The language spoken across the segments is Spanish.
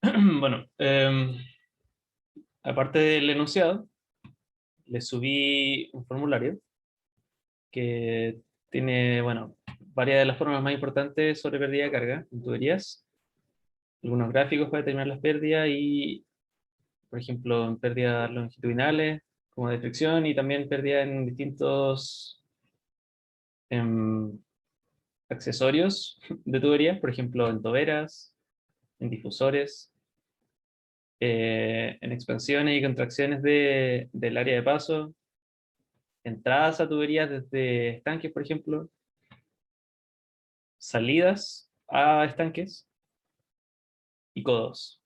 Bueno, aparte del enunciado, le subí un formulario que tiene, bueno, varias de las formas más importantes sobre pérdida de carga en tuberías, algunos gráficos para determinar las pérdidas y, por ejemplo, en pérdidas longitudinales, como de fricción, y también pérdida en distintos em, accesorios de tuberías, por ejemplo, en toberas, en difusores, en expansiones y contracciones del área de paso, entradas a tuberías desde estanques, por ejemplo, salidas a estanques y codos.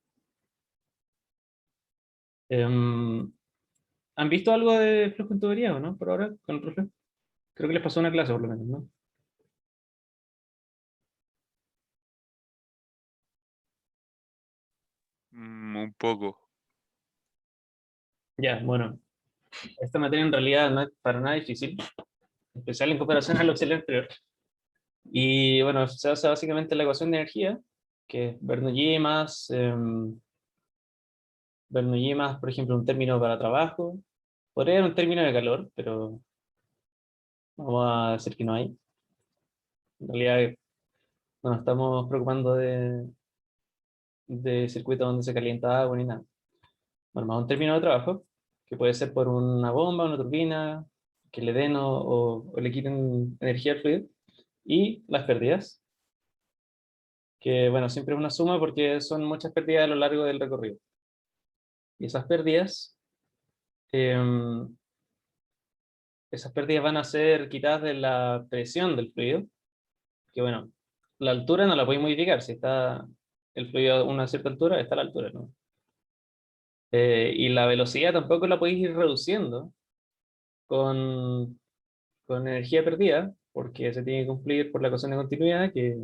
Em, ¿Han visto algo de flujo en tubería o no? Por ahora, con el profe. Creo que les pasó una clase por lo menos, ¿no? Un poco. Ya, bueno, esta materia en realidad no es para nada difícil, en especial en comparación al auxiliar anterior. Y bueno, se basa básicamente en la ecuación de energía, que es Bernoulli más, Bernoulli más, por ejemplo, un término para trabajo. Podría haber un término de calor, pero vamos a decir que no hay. En realidad no nos estamos preocupando de circuitos donde se calienta agua ni nada. Bueno, más un término de trabajo, que puede ser por una bomba, una turbina, que le den o le quiten energía al fluido. Y las pérdidas, que bueno, siempre es una suma porque son muchas pérdidas a lo largo del recorrido. Y em, esas pérdidas van a ser quitadas de la presión del fluido, que bueno, la altura no la podéis modificar. Si está el fluido a una cierta altura, está a la altura, ¿no? Y la velocidad tampoco la podéis ir reduciendo con, con energía perdida, porque se tiene que cumplir por la ecuación de continuidad que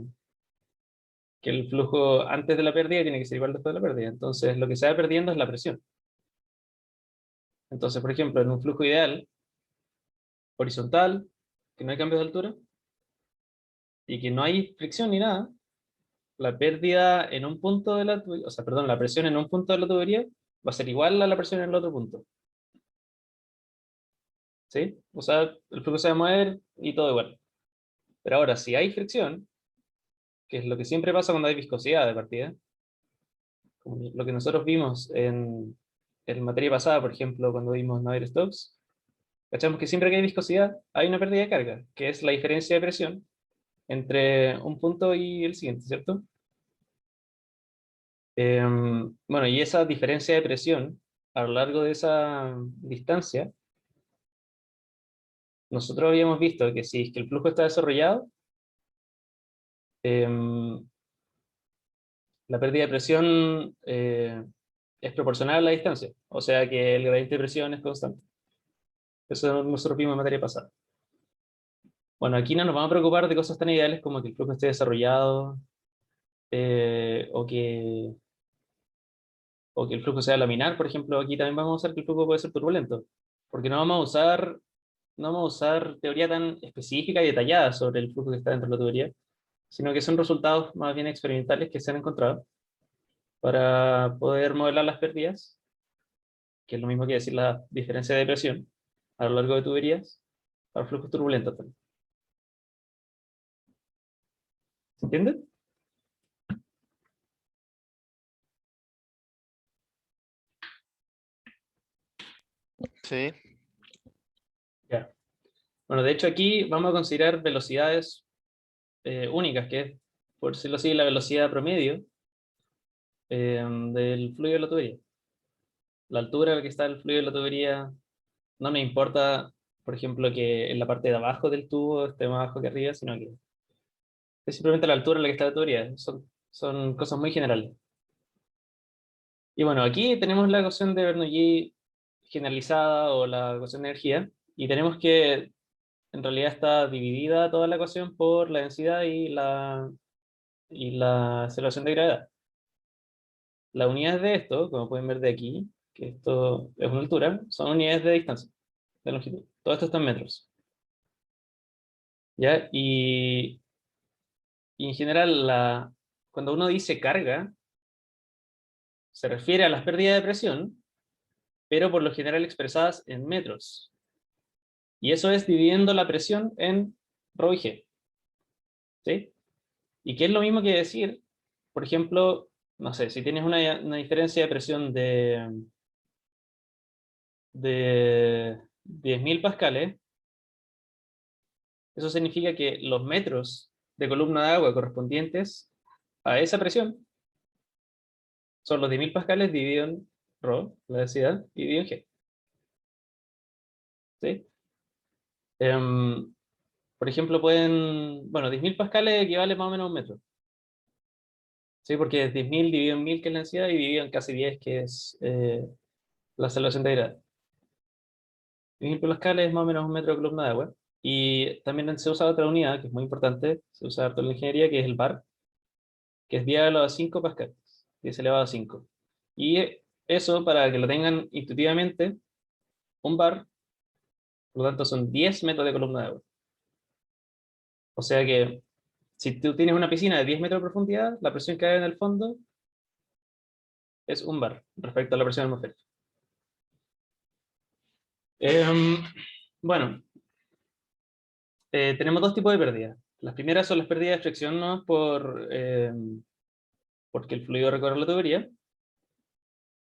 el flujo antes de la pérdida tiene que ser igual después de la pérdida. Entonces, lo que se va perdiendo es la presión. Entonces, por ejemplo, en un flujo ideal, horizontal, que no hay cambios de altura y que no hay fricción ni nada, la pérdida en un punto de la tubería, o sea, perdón, la presión en un punto de la tubería va a ser igual a la presión en el otro punto. ¿Sí? O sea, el flujo se va a mover y todo igual. Pero ahora, si hay fricción, que es lo que siempre pasa cuando hay viscosidad de partida, como lo que nosotros vimos en materia pasada, por ejemplo, cuando vimos Navier-Stokes, cachamos que siempre que hay viscosidad hay una pérdida de carga, que es la diferencia de presión entre un punto y el siguiente, ¿cierto? Bueno, y esa diferencia de presión a lo largo de esa distancia, nosotros habíamos visto que si es que el flujo está desarrollado, em, la pérdida de presión es proporcional a la distancia, o sea que el gradiente de presión es constante. Eso nosotros vimos en materia pasada. Bueno, aquí no nos vamos a preocupar de cosas tan ideales como que el flujo esté desarrollado eh, o que, o que el flujo sea laminar, por ejemplo. Aquí también vamos a usar que el flujo puede ser turbulento, porque no vamos a usar teoría tan específica y detallada sobre el flujo que está dentro de la teoría, sino que son resultados más bien experimentales que se han encontrado para poder modelar las pérdidas, que es lo mismo que decir la diferencia de presión a lo largo de tuberías para flujos turbulentos también. ¿Se entiende? Sí. Ya. Bueno, de hecho aquí vamos a considerar velocidades únicas, que es, por decirlo así, la velocidad promedio del fluido de la tubería. La altura a la que está el fluido de la tubería no me importa, por ejemplo, que en la parte de abajo del tubo esté más bajo que arriba, sino que es simplemente la altura a la que está la tubería. Son cosas muy generales. Y bueno, aquí tenemos la ecuación de Bernoulli generalizada o la ecuación de energía, y tenemos que en realidad está dividida toda la ecuación por la densidad y la aceleración de gravedad. Las unidades de esto, como pueden ver de aquí, que esto es una altura, son unidades de distancia, de longitud. Todo esto está en metros. ¿Ya? Y en general, cuando uno dice carga, se refiere a las pérdidas de presión, pero por lo general expresadas en metros. Y eso es dividiendo la presión en ρ y G. ¿Sí? Y que es lo mismo que decir, por ejemplo, no sé, si tienes una diferencia de presión de 10.000 pascales, eso significa que los metros de columna de agua correspondientes a esa presión son los 10.000 pascales dividido en ρ, la densidad, dividido en G. ¿Sí? Por ejemplo, bueno, 10.000 pascales equivale más o menos a un metro. ¿Sí? Porque es 10.000 dividido en 1.000, que es la densidad, y dividido en casi 10, que es la salvación de grados. 10.000 pascales es más o menos un metro de columna de agua. Y también se usa otra unidad, que es muy importante, se usa harto en la ingeniería, que es el bar, que es 10 elevado a 5 pascales, 10 elevado a 5. Y eso, para que lo tengan intuitivamente, un bar, por lo tanto, son 10 metros de columna de agua. O sea que, si tú tienes una piscina de 10 metros de profundidad, la presión que hay en el fondo es un bar respecto a la presión atmosférica. Bueno, tenemos dos tipos de pérdidas. Las primeras son las pérdidas de fricción, ¿no? Porque el fluido recorre la tubería.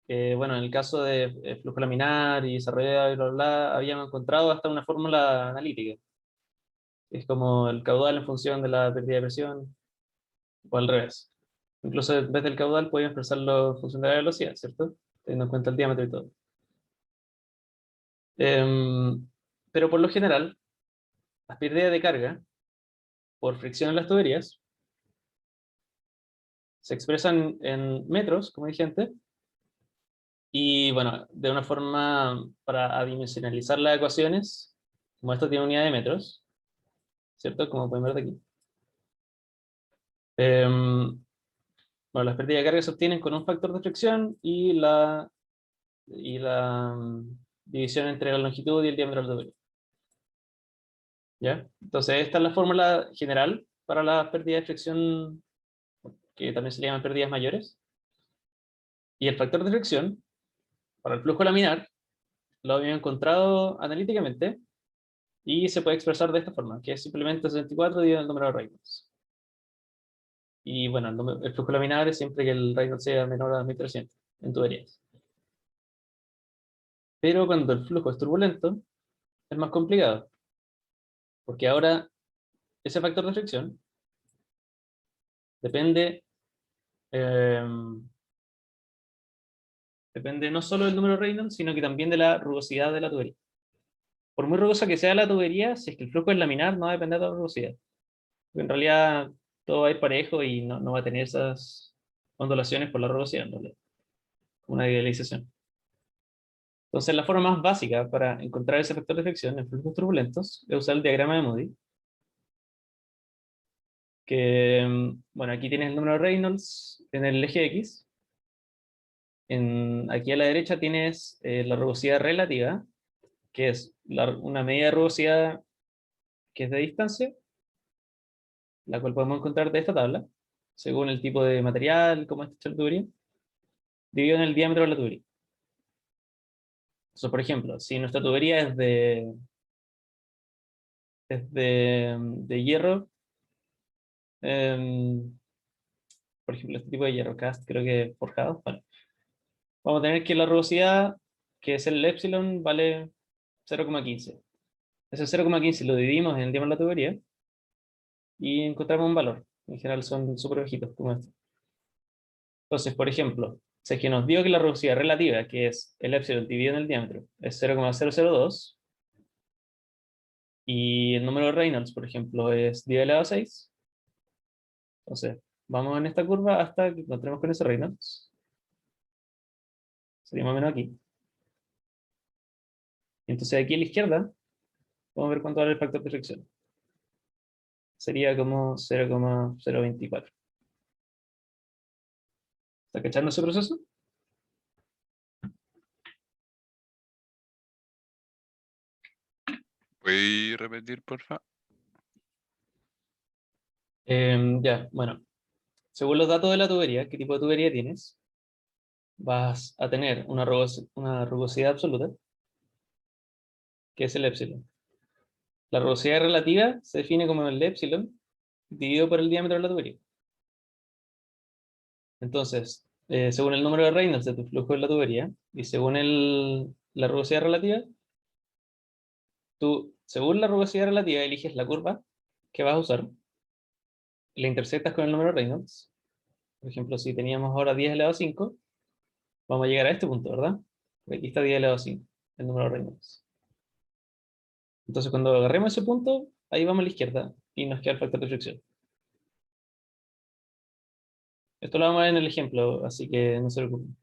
Bueno, en el caso de flujo laminar y desarrollo y bla, bla, bla, habíamos encontrado hasta una fórmula analítica. Es como el caudal en función de la pérdida de presión, o al revés. Incluso en vez del caudal podíamos expresarlo en función de la velocidad, ¿cierto? Teniendo en cuenta el diámetro y todo. Pero por lo general, las pérdidas de carga por fricción en las tuberías se expresan en metros, como dije antes, y bueno, de una forma para adimensionalizar las ecuaciones, como esto tiene unidad de metros, ¿cierto? Como pueden ver de aquí. Bueno, las pérdidas de carga se obtienen con un factor de fricción y la división entre la longitud y el diámetro de la tubería. ¿Ya? Entonces, esta es la fórmula general para las pérdidas de fricción, que también se le llaman pérdidas mayores. Y el factor de fricción para el flujo laminar lo había encontrado analíticamente y se puede expresar de esta forma, que es simplemente 64 dividido el número de Reynolds. Y bueno, el flujo laminar es siempre que el Reynolds sea menor a 1300 en tuberías. Pero cuando el flujo es turbulento, es más complicado, porque ahora ese factor de fricción depende, eh, depende no solo del número de Reynolds, sino que también de la rugosidad de la tubería. Por muy rugosa que sea la tubería, si es que el flujo es laminar, no va a depender de la rugosidad. Porque en realidad todo va a ir parejo y no va a tener esas ondulaciones por la rugosidad, ¿no? Una idealización. Entonces, la forma más básica para encontrar ese factor de fricción en flujos turbulentos es usar el diagrama de Moody. Que, bueno, aquí tienes el número de Reynolds en el eje X. Aquí a la derecha tienes la rugosidad relativa, que es una medida de rugosidad que es de distancia, la cual podemos encontrar de esta tabla, según el tipo de material, cómo está hecha la tubería, dividido en el diámetro de la tubería. Entonces, por ejemplo, si nuestra tubería es de hierro, por ejemplo, este tipo de hierro cast, creo que forjado, bueno, vamos a tener que la rugosidad, que es el epsilon, vale 0,15. Ese 0,15 lo dividimos en el diámetro de la tubería y encontramos un valor. En general son súper bajitos, como este. Entonces, por ejemplo, si es que nos dio que la rugosidad relativa, que es el epsilon dividido en el diámetro, es 0,002, y el número de Reynolds, por ejemplo, es 10 elevado a 6, entonces vamos en esta curva hasta que encontremos con ese Reynolds. Sería más o menos aquí. Y entonces aquí a la izquierda, vamos a ver cuánto vale el factor de fricción. Sería como 0,024. ¿Está cachando ese proceso? ¿Puedes repetir, porfa? Ya, bueno. Según los datos de la tubería, ¿qué tipo de tubería tienes? vas a tener una rugosidad absoluta, que es el épsilon. La rugosidad relativa se define como el épsilon dividido por el diámetro de la tubería. Entonces, según el número de Reynolds de tu flujo en la tubería y según la rugosidad relativa, tú, según la rugosidad relativa, eliges la curva que vas a usar, la intersectas con el número de Reynolds. Por ejemplo, si teníamos ahora 10 elevado a 5, vamos a llegar a este punto, ¿verdad? Aquí está 10 elevado a 5, el número de Reynolds. Entonces, cuando agarremos ese punto, ahí vamos a la izquierda y nos queda el factor de fricción. Esto lo vamos a ver en el ejemplo, así que no se preocupen.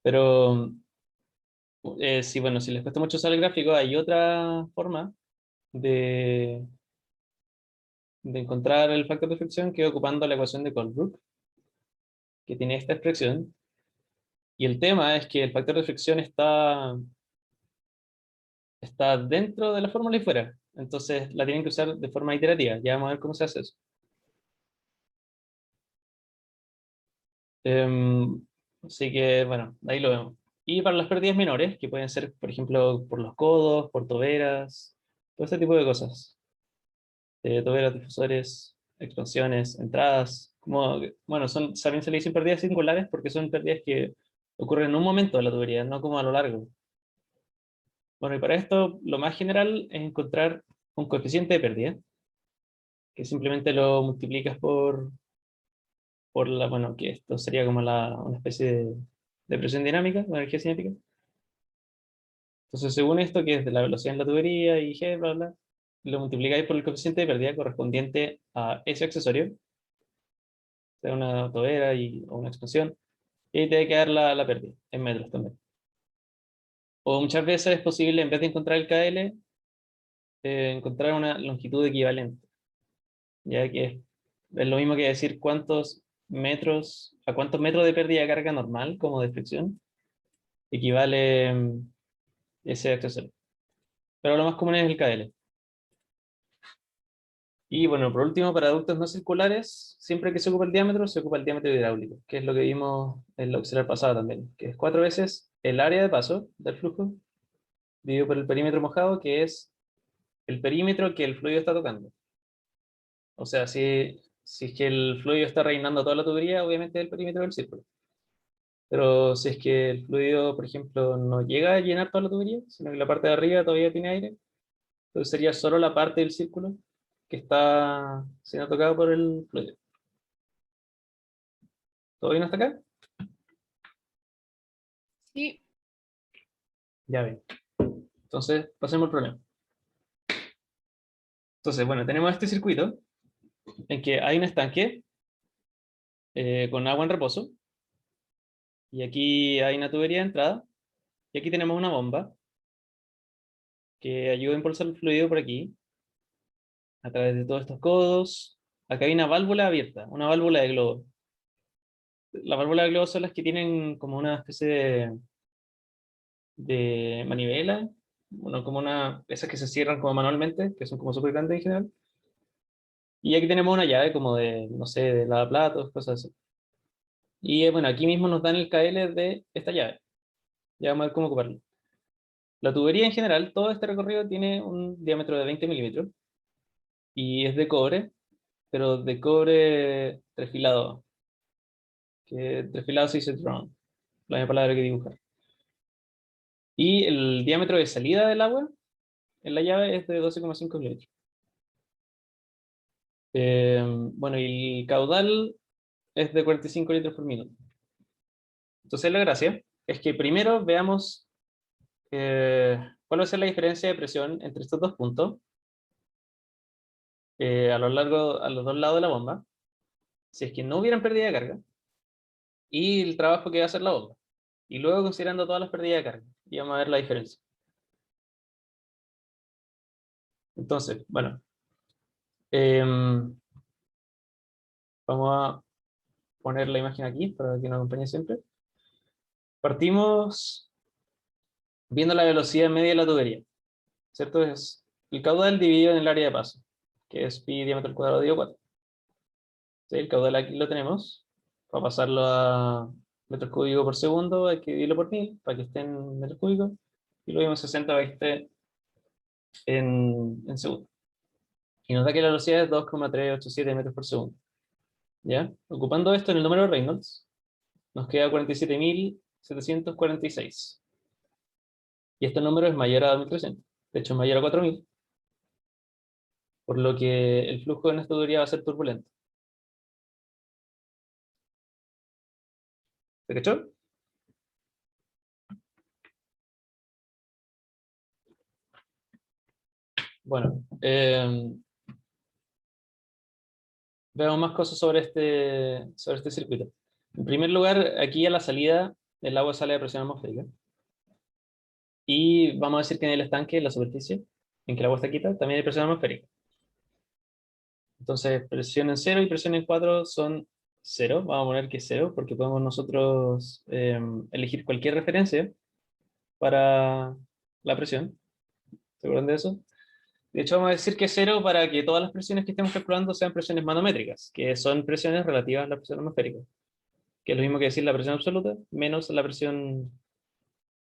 Pero, bueno, si les cuesta mucho usar el gráfico, hay otra forma de, de encontrar el factor de fricción que es ocupando la ecuación de Colebrook, que tiene esta expresión. Y el tema es que el factor de fricción está dentro de la fórmula y fuera. Entonces la tienen que usar de forma iterativa. Ya vamos a ver cómo se hace eso. Así que, bueno, ahí lo vemos. Y para las pérdidas menores, que pueden ser, por ejemplo, por los codos, por toberas, todo este tipo de cosas. Toberas, difusores, expansiones, entradas. Bueno, también se le dicen pérdidas singulares porque son pérdidas que ocurren en un momento de la tubería, no como a lo largo. Bueno, y para esto, lo más general es encontrar un coeficiente de pérdida, que simplemente lo multiplicas bueno, que esto sería como una especie de presión dinámica, de energía cinética. Entonces, según esto, que es de la velocidad en la tubería y G, bla, bla, lo multiplicáis por el coeficiente de pérdida correspondiente a ese accesorio, sea una tobera o una expansión, y ahí te va a quedar la pérdida, en metros también. O muchas veces es posible, en vez de encontrar el KL, encontrar una longitud equivalente, ya que es lo mismo que decir a cuántos metros de pérdida de carga normal, como de fricción, equivale ese accesorio. Pero lo más común es el KL. Y bueno, por último, para ductos no circulares, siempre que se ocupa el diámetro, se ocupa el diámetro hidráulico, que es lo que vimos en la auxiliar pasada también, que es 4 veces el área de paso del flujo, dividido por el perímetro mojado, que es el perímetro que el fluido está tocando. O sea, si es que el fluido está rellenando toda la tubería, obviamente es el perímetro del círculo. Pero si es que el fluido, por ejemplo, no llega a llenar toda la tubería, sino que la parte de arriba todavía tiene aire, entonces sería solo la parte del círculo que está siendo tocada por el fluido. ¿Todo bien hasta acá? Sí. Ya ven. Entonces, pasemos al problema. Entonces, bueno, tenemos este circuito en que hay un estanque con agua en reposo, y aquí hay una tubería de entrada, y aquí tenemos una bomba que ayuda a impulsar el fluido por aquí, a través de todos estos codos. Acá hay una válvula abierta, una válvula de globo. Las válvulas de globo son las que tienen como una especie de manivela, bueno, esas que se cierran como manualmente, que son como súper grandes en general. Y aquí tenemos una llave como de, no sé, de lavaplatos, cosas así. Y bueno, aquí mismo nos dan el KL de esta llave. Ya vamos a ver cómo ocuparlo. La tubería en general, todo este recorrido tiene un diámetro de 20 milímetros y es de cobre, pero de cobre trefilado. Que trefilado se dice drawn, la misma palabra que dibujar. Y el diámetro de salida del agua en la llave es de 12,5 milímetros. Bueno, y el caudal es de 45 litros por minuto. Entonces la gracia es que primero veamos cuál va a ser la diferencia de presión entre estos dos puntos a los dos lados de la bomba, si es que no hubieran pérdida de carga, y el trabajo que va a hacer la bomba. Y luego considerando todas las pérdidas de carga, y vamos a ver la diferencia. Entonces, bueno, vamos a poner la imagen aquí para que nos acompañe siempre. Partimos viendo la velocidad media de la tubería, ¿cierto? Es el caudal dividido en el área de paso, que es pi diámetro al cuadrado dividido 4. ¿Sí? El caudal aquí lo tenemos, para pasarlo metros cúbicos por segundo, hay que dividirlo por 1000 para que esté en metros cúbicos, y lo mismo 60 para que esté en segundo. Y nos da que la velocidad es 2,387 metros por segundo. ¿Ya? Ocupando esto en el número de Reynolds, nos queda 47.746. Y este número es mayor a 2300. De hecho, es mayor a 4000. Por lo que el flujo en esta tubería va a ser turbulento. ¿Se cachó? Bueno, veamos más cosas sobre este circuito. En primer lugar, aquí a la salida, el agua sale a presión atmosférica. Y vamos a decir que en el estanque, en la superficie, en que el agua está quieta, también hay presión atmosférica. Entonces, presión en 0 y presión en 4 son 0. Vamos a poner que es 0, porque podemos nosotros elegir cualquier referencia para la presión. ¿Se acuerdan de eso? De hecho, vamos a decir que es 0 para que todas las presiones que estemos calculando sean presiones manométricas, que son presiones relativas a la presión atmosférica, que es lo mismo que decir la presión absoluta menos la presión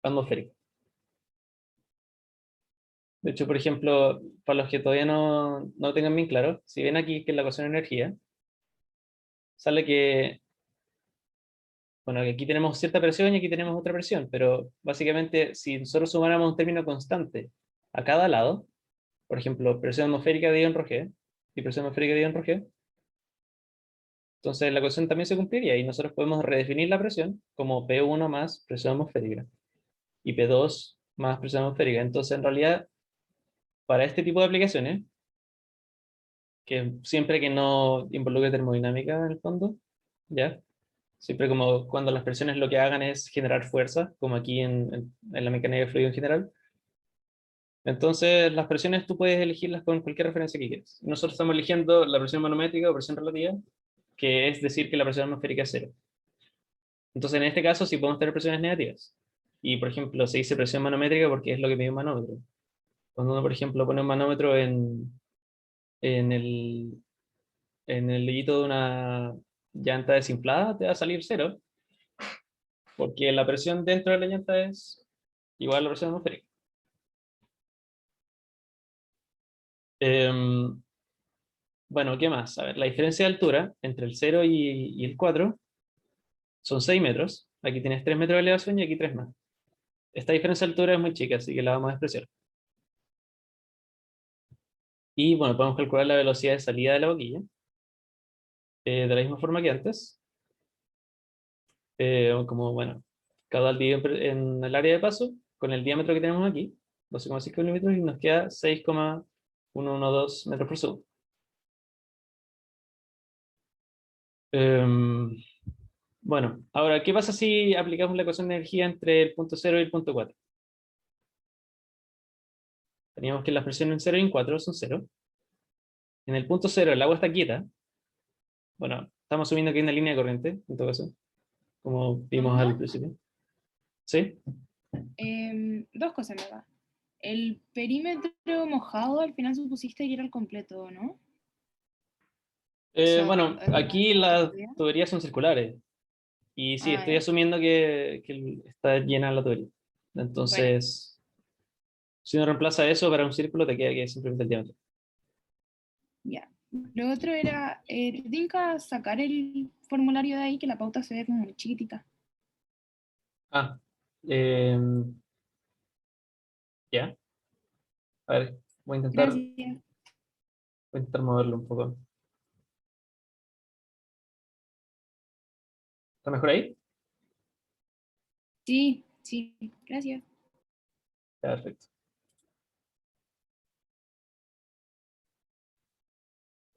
atmosférica. De hecho, por ejemplo, para los que todavía no tengan bien claro, si ven aquí que es la ecuación de energía, sale que, bueno, que aquí tenemos cierta presión y aquí tenemos otra presión, pero básicamente si nosotros sumáramos un término constante a cada lado, por ejemplo, presión atmosférica dividido en ρg y presión atmosférica dividido en ρg, entonces la ecuación también se cumpliría y nosotros podemos redefinir la presión como P1 más presión atmosférica y P2 más presión atmosférica. Entonces, en realidad, para este tipo de aplicaciones, que siempre que no involucre termodinámica en el fondo, ¿ya? Siempre como cuando las presiones lo que hagan es generar fuerza, como aquí en la mecánica de fluido en general. Entonces, las presiones tú puedes elegirlas con cualquier referencia que quieras. Nosotros estamos eligiendo la presión manométrica o presión relativa, que es decir que la presión atmosférica es 0. Entonces, en este caso, sí podemos tener presiones negativas. Y, por ejemplo, se dice presión manométrica porque es lo que mide un manómetro. Cuando uno, por ejemplo, pone un manómetro en el, en el hoyito de una llanta desinflada, te va a salir 0, porque la presión dentro de la llanta es igual a la presión atmosférica. Bueno, ¿qué más? A ver, la diferencia de altura entre el 0 y el 4 son 6 metros. Aquí tienes 3 metros de elevación y aquí 3 más. Esta diferencia de altura es muy chica, así que la vamos a despreciar. Y bueno, podemos calcular la velocidad de salida de la boquilla de la misma forma que antes. Como, bueno, caudal dividido en el área de paso con el diámetro que tenemos aquí, 12,5 milímetros, y nos queda 6,112 metros por segundo. Bueno, ahora, ¿qué pasa si aplicamos la ecuación de energía entre el punto 0 y el punto 4? Teníamos que las presiones en 0 y en 4 son 0. En el punto 0 el agua está quieta. Bueno, estamos asumiendo que hay una línea de corriente, en todo caso, como vimos al principio. ¿Sí? Dos cosas, en verdad. El perímetro mojado al final supusiste que era el completo, ¿no? O sea, Bueno, aquí las ¿tubería? tuberías son circulares. Y sí, Ah, estoy ya. asumiendo que está llena la tubería. Bueno, Entonces, si uno reemplaza eso para un círculo, te queda que es simplemente el diámetro. ya. Lo otro era, ¿te tinca sacar el formulario de ahí que la pauta se ve como muy chiquitita? Ah, em, ya. A ver, Gracias. voy a intentar moverlo un poco. ¿Está mejor ahí? Sí, sí, gracias. Ya, perfecto.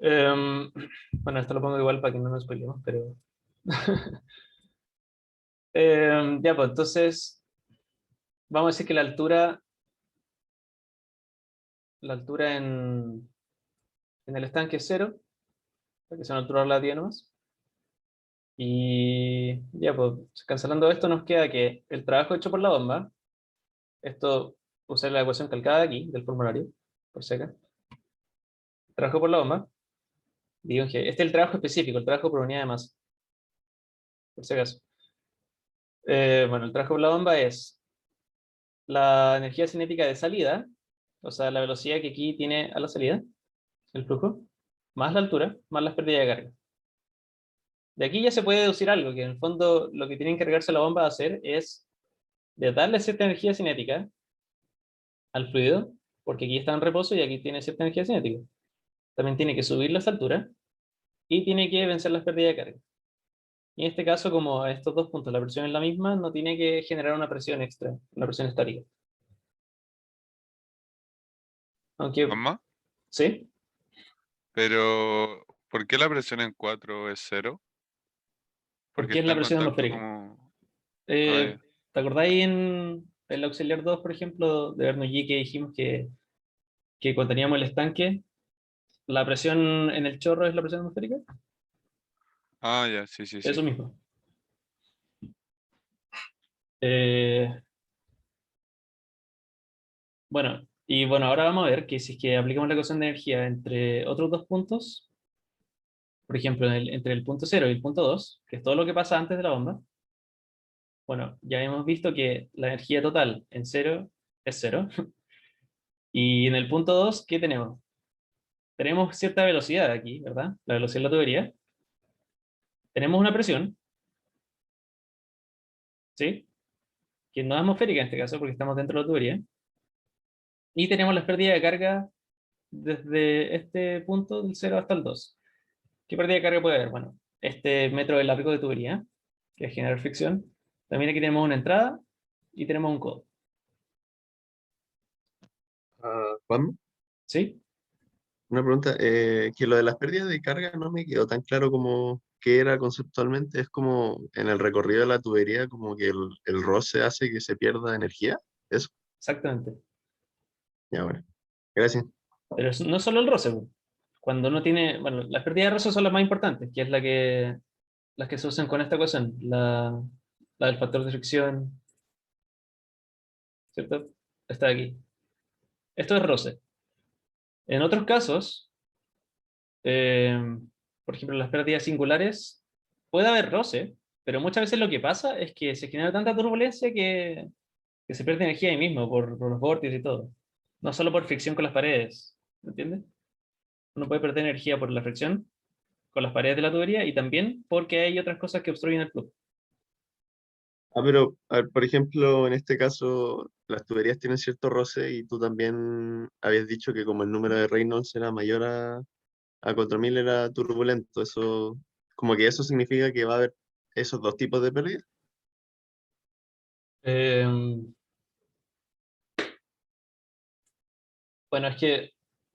Em, bueno, esto lo pongo igual para que no nos spoilemos, pero... ya, pues entonces, vamos a decir que la altura en el estanque es 0, porque es una altura relativa nomás. Y ya, pues, cancelando esto, nos queda que el trabajo hecho por la bomba, esto, usar la ecuación calcada de aquí, del formulario, por si acá. Trabajo por la bomba, digo en G. Este es el trabajo específico, el trabajo por unidad de masa, por si acaso. Bueno, el trabajo por la bomba es la energía cinética de salida, o sea, la velocidad que aquí tiene a la salida, el flujo, más la altura, más las pérdidas de carga. De aquí ya se puede deducir algo, que en el fondo lo que tiene que encargarse la bomba de hacer es de darle cierta energía cinética al fluido, porque aquí está en reposo y aquí tiene cierta energía cinética. También tiene que subir las alturas y tiene que vencer las pérdidas de carga. Y en este caso, como a estos dos puntos la presión es la misma, no tiene que generar una presión extra, una presión estática. Aunque, ¿Mamá? sí, Pero, ¿por qué la presión en 4 es cero? Porque porque es está la en presión contacto atmosférica. como... Ah, Eh, ya. ¿Te acordáis en el auxiliar 2, por ejemplo, de Bernoulli que dijimos que cuando teníamos el estanque, la presión en el chorro es la presión atmosférica? Ah, ya, sí, sí, sí. Eso mismo. Eh, bueno, y bueno, ahora vamos a ver que si es que aplicamos la ecuación de energía entre otros dos puntos, por ejemplo, entre el punto 0 y el punto 2, que es todo lo que pasa antes de la bomba, bueno, ya hemos visto que la energía total en 0 es 0. Y en el punto 2, ¿qué tenemos? Tenemos cierta velocidad aquí, ¿verdad? La velocidad de la tubería. Tenemos una presión, ¿sí? Que no es atmosférica en este caso porque estamos dentro de la tubería. Y tenemos las pérdidas de carga desde este punto del 0 hasta el 2. ¿Qué pérdida de carga puede haber? Bueno, este metro de largo de tubería, que es generar fricción. También aquí tenemos una entrada y tenemos un codo, Juan, ¿sí? una pregunta, que lo de las pérdidas de carga no me quedó tan claro como qué era conceptualmente, es como en el recorrido de la tubería, como que el roce hace que se pierda energía, eso, Exactamente. ya bueno, gracias. Pero no solo el roce. Cuando uno tiene, bueno, las pérdidas de roce son las más importantes, que es las que se usan con esta ecuación, la del factor de fricción, ¿cierto? Está aquí. Esto es roce. En otros casos, eh, por ejemplo, las pérdidas singulares, puede haber roce, pero muchas veces lo que pasa es que se genera tanta turbulencia que se pierde energía ahí mismo por los vórtices y todo. No solo por fricción con las paredes, ¿me entiendes? Uno puede perder energía por la fricción con las paredes de la tubería y también porque hay otras cosas que obstruyen el flujo. Ah, pero, a ver, por ejemplo, en este caso, las tuberías tienen cierto roce y tú también habías dicho que como el número de Reynolds era mayor a 4000 era turbulento, eso, como que eso significa que va a haber esos dos tipos de pérdidas. Eh, bueno, es que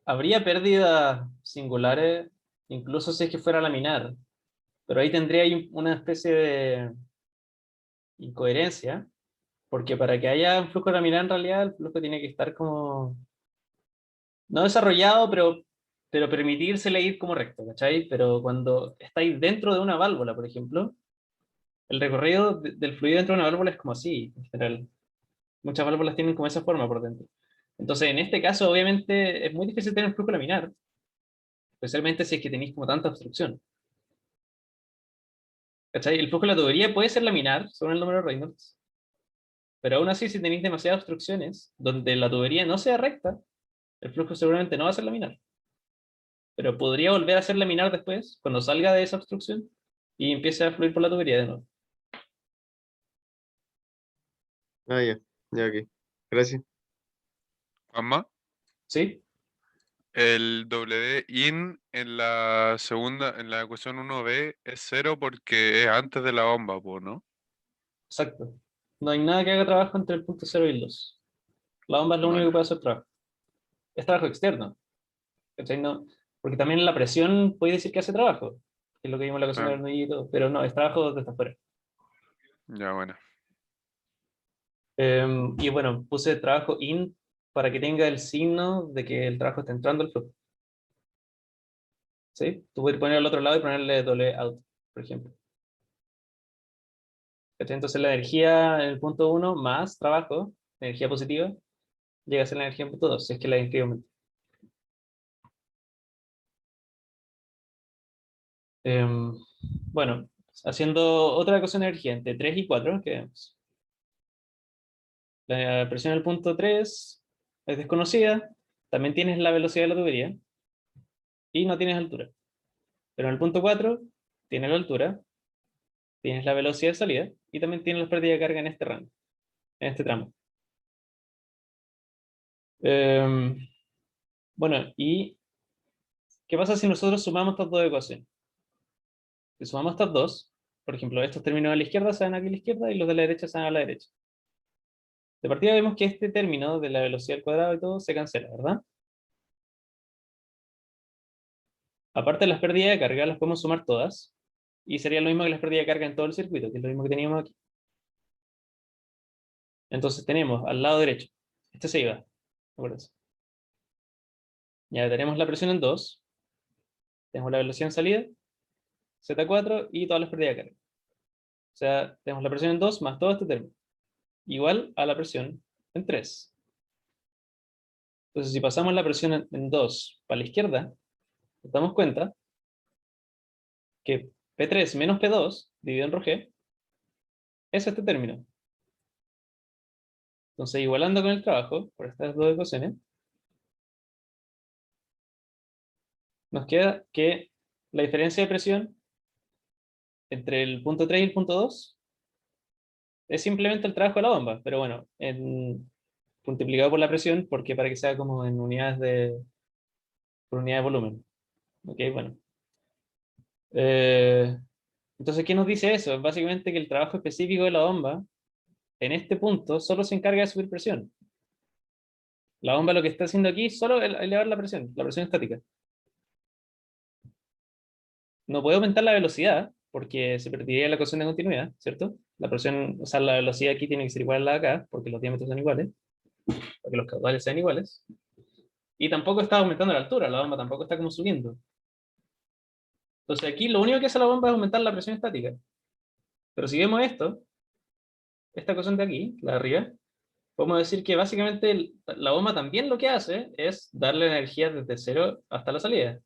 habría pérdidas singulares, incluso si es que fuera laminar, pero ahí tendría ahí una especie de incoherencia, porque para que haya un flujo laminar en realidad el flujo tiene que estar como, no desarrollado, pero permitírsele ir como recto, ¿cachai? Pero cuando estáis dentro de una válvula, por ejemplo, el recorrido del fluido dentro de una válvula es como así, en general. Muchas válvulas tienen como esa forma por dentro. Entonces, en este caso, obviamente, es muy difícil tener flujo laminar, especialmente si es que tenéis como tanta obstrucción. ¿Cachai? El flujo de la tubería puede ser laminar, según el número de Reynolds, pero aún así, si tenéis demasiadas obstrucciones, donde la tubería no sea recta, el flujo seguramente no va a ser laminar. Pero podría volver a ser laminar después, cuando salga de esa obstrucción, y empiece a fluir por la tubería de nuevo. Ah, ya, ya, ok. Gracias. ¿Mamá? ¿Sí? El W in en la segunda, en la ecuación 1b es cero porque es antes de la bomba, po, ¿no? Exacto. No hay nada que haga trabajo entre el punto 0 y el 2. La bomba es lo único que Vale. puede hacer trabajo. Es trabajo externo. ¿Cachai? No, porque también la presión puede decir que hace trabajo, que es lo que vimos en la ocasión de Claro. Bernoulli y todo, pero no, es trabajo desde afuera. Ya, bueno. Y bueno, puse trabajo in para que tenga el signo de que el trabajo está entrando al flujo. ¿Sí? Tú puedes poner al otro lado y ponerle doble out, por ejemplo. ¿Cachai? Entonces la energía en el punto 1 más trabajo, energía positiva, llega a ser la energía en el punto 2, si es que la energía aumenta. Bueno, haciendo otra ecuación de energía entre 3 y 4, que vemos. La presión del punto 3 es desconocida, también tienes la velocidad de la tubería, y no tienes altura. Pero en el punto 4 tienes la altura, tienes la velocidad de salida, y también tienes la pérdida de carga en este rango, en este tramo. Bueno, ¿y qué pasa si nosotros sumamos estas dos ecuaciones? Si sumamos estas dos, por ejemplo, estos términos a la izquierda se van aquí a la izquierda y los de la derecha se van a la derecha. De partida vemos que este término de la velocidad al cuadrado y todo se cancela, ¿verdad? Aparte de las pérdidas de carga, las podemos sumar todas, y sería lo mismo que las pérdidas de carga en todo el circuito, que es lo mismo que teníamos aquí. Entonces tenemos al lado derecho, este se iba, acuérdense. Ya tenemos la presión en 2, tenemos la velocidad en salida, Z4 y todas las pérdidas de carga. O sea, tenemos la presión en 2 más todo este término, igual a la presión en 3. Entonces, si pasamos la presión en 2 para la izquierda, nos damos cuenta que P3 menos P2 dividido en ρg es este término. Entonces, igualando con el trabajo, por estas dos ecuaciones, nos queda que la diferencia de presión entre el punto 3 y el punto 2 es simplemente el trabajo de la bomba, pero bueno, multiplicado por la presión, porque para que sea como en por unidad de volumen. Ok, bueno. Entonces, ¿qué nos dice eso? Básicamente que el trabajo específico de la bomba, en este punto, solo se encarga de subir presión. La bomba lo que está haciendo aquí es solo elevar la presión estática. No puede aumentar la velocidad, porque se perdería la ecuación de continuidad, ¿cierto? La presión, o sea, la velocidad aquí tiene que ser igual a la de acá, porque los diámetros son iguales, para que los caudales sean iguales. Y tampoco está aumentando la altura, la bomba tampoco está como subiendo. Entonces aquí lo único que hace la bomba es aumentar la presión estática. Pero si vemos esto, esta ecuación de aquí, la de arriba, podemos decir que básicamente la bomba también lo que hace es darle energía desde cero hasta la salida.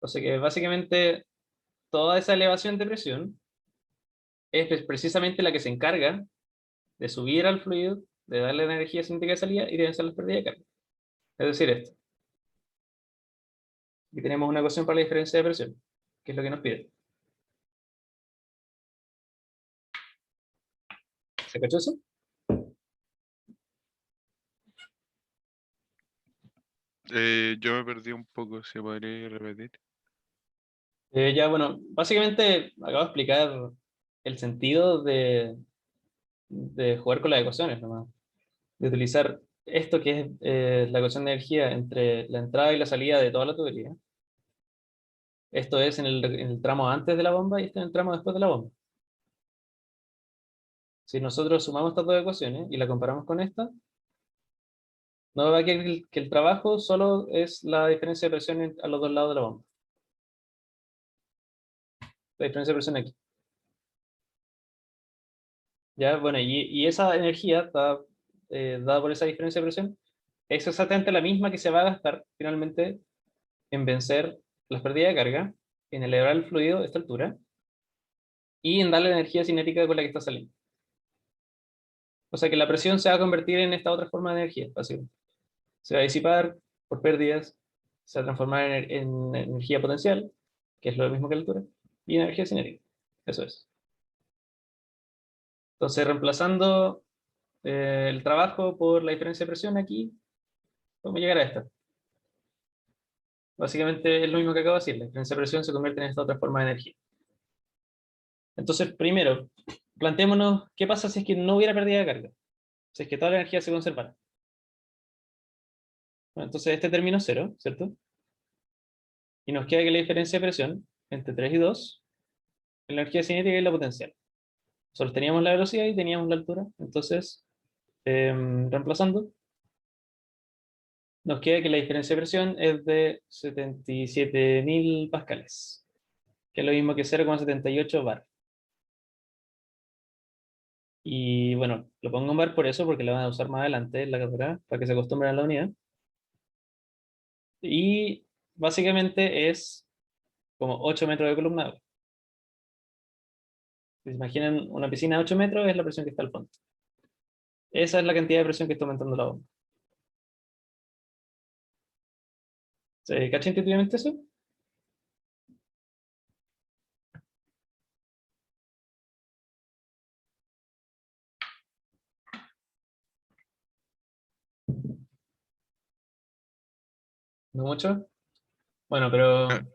O sea que básicamente toda esa elevación de presión es precisamente la que se encarga de subir al fluido, de darle energía cinética de salida y de vencer las pérdidas de carga. Es decir, esto. Aquí tenemos una ecuación para la diferencia de presión, que es lo que nos pide. ¿Se cachó eso? Yo me perdí un poco, ¿se podría repetir? Ya, bueno, básicamente acabo de explicar el sentido de jugar con las ecuaciones, nomás. De utilizar esto que es la ecuación de energía entre la entrada y la salida de toda la tubería. Esto es en el tramo antes de la bomba y esto en el tramo después de la bomba. Si nosotros sumamos estas dos ecuaciones y la comparamos con esta, nos va a quedar que el trabajo solo es la diferencia de presión a los dos lados de la bomba. La diferencia de presión aquí. Ya, bueno, y esa energía está dada por esa diferencia de presión es exactamente la misma que se va a gastar finalmente en vencer las pérdidas de carga, en elevar el fluido a esta altura y en darle la energía cinética con la que está saliendo. O sea que la presión se va a convertir en esta otra forma de energía, básicamente. Se va a disipar por pérdidas, se va a transformar en energía potencial, que es lo mismo que la altura, y energía cinética. Eso es. Entonces, reemplazando el trabajo por la diferencia de presión aquí, vamos a llegar a esta. Básicamente es lo mismo que acabo de decir, la diferencia de presión se convierte en esta otra forma de energía. Entonces, primero, planteémonos qué pasa si es que no hubiera pérdida de carga, si es que toda la energía se conservara. Bueno, entonces este término es cero, ¿cierto? Y nos queda que la diferencia de presión entre 3 y 2 es la energía cinética y la potencial. Solo teníamos la velocidad y teníamos la altura, entonces, reemplazando, nos queda que la diferencia de presión es de 77.000 pascales, que es lo mismo que 0,78 bar. Y bueno, lo pongo en bar por eso, porque lo van a usar más adelante en la carrera, para que se acostumbren a la unidad. Y básicamente es como 8 metros de columna. Si se imaginan una piscina de 8 metros, es la presión que está al fondo. Esa es la cantidad de presión que está aumentando la bomba. ¿Se cacha intuitivamente eso? ¿No mucho? Bueno, pero... No,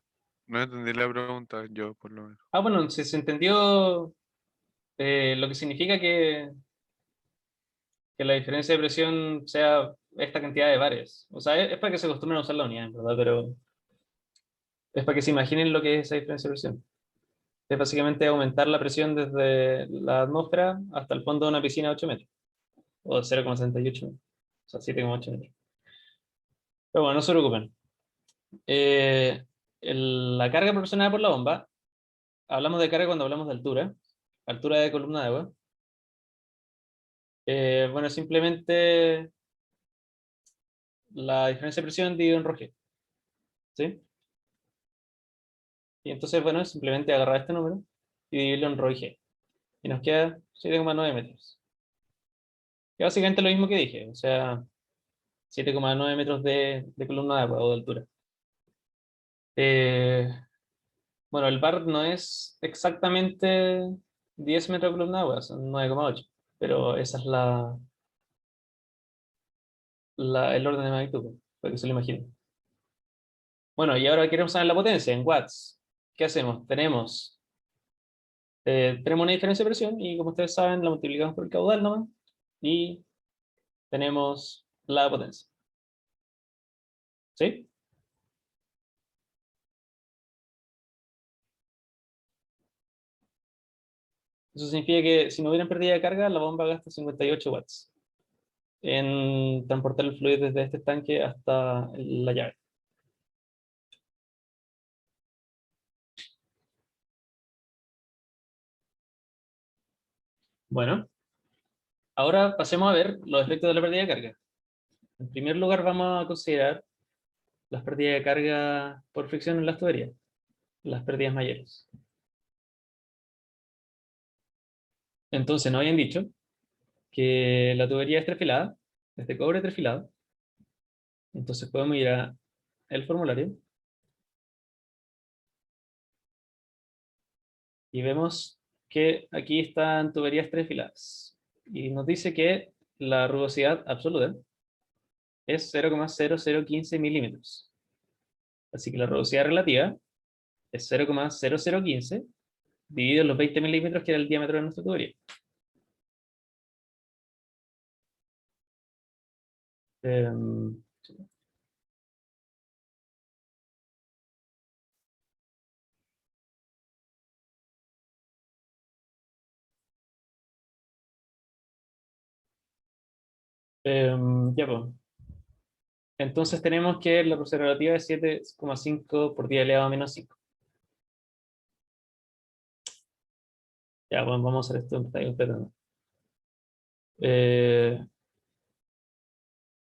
no entendí la pregunta, yo por lo menos. Bueno, si se entendió lo que significa que la diferencia de presión sea esta cantidad de bares. O sea, es para que se acostumbren a usar la unidad, en verdad, pero es para que se imaginen lo que es esa diferencia de presión. Es básicamente aumentar la presión desde la atmósfera hasta el fondo de una piscina de 8 metros, o 0,78, o sea, 7,8 metros. Pero bueno, no se preocupen. La carga proporcionada por la bomba, hablamos de carga cuando hablamos de altura de columna de agua. Bueno, simplemente la diferencia de presión dividido en ρg. ¿Sí? Y entonces, bueno, simplemente agarrar este número y dividirlo en ρg. Y nos queda 7,9 metros. Que básicamente lo mismo que dije, o sea, 7,9 metros de columna de agua o de altura. Bueno, el bar no es exactamente 10 metros de columna de agua, son 9,8, pero esa es el orden de magnitud, para que se lo imaginen. Bueno, y ahora queremos saber la potencia en watts. ¿Qué hacemos? Tenemos una diferencia de presión y como ustedes saben, la multiplicamos por el caudal nomás y tenemos la potencia. ¿Sí? Eso significa que si no hubieran pérdida de carga, la bomba gasta 58 watts en transportar el fluido desde este estanque hasta la llave. Bueno, ahora pasemos a ver los efectos de la pérdida de carga. En primer lugar, vamos a considerar las pérdidas de carga por fricción en las tuberías, las pérdidas mayores. Entonces, nos habían dicho que la tubería es trefilada, es de cobre trefilado. Entonces podemos ir a el formulario y vemos que aquí están tuberías trefiladas. Y nos dice que la rugosidad absoluta es 0,0015 milímetros. Así que la rugosidad relativa es 0,0015 dividido en los 20 milímetros que era el diámetro de nuestra tubería. Em, ya pues. Entonces tenemos que la rugosidad relativa es 7,5 por 10 elevado a menos 5. Ya, bueno, vamos a hacer esto en pantalla completa, ¿no?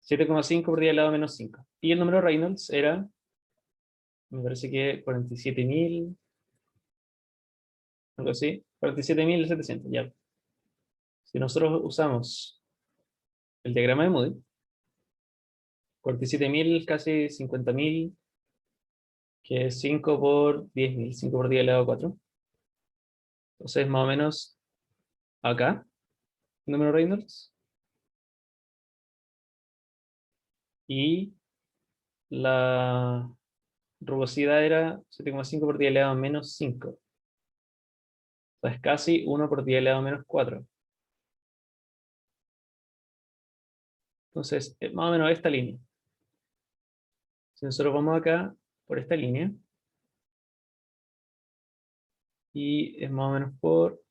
7,5 por 10 elevado a menos 5. Y el número de Reynolds era, me parece que 47.000, algo así, 47.700, ya. Si nosotros usamos el diagrama de Moody, 47.000, casi 50.000, que es 5 por 10.000, 5 por 10 elevado a 4. Entonces, más o menos acá, el número de Reynolds. Y la rugosidad era 7,5 por 10 elevado a menos 5. O sea, es casi 1 por 10 elevado a menos 4. Entonces, más o menos esta línea. Si nosotros vamos acá, por esta línea, y es más o menos por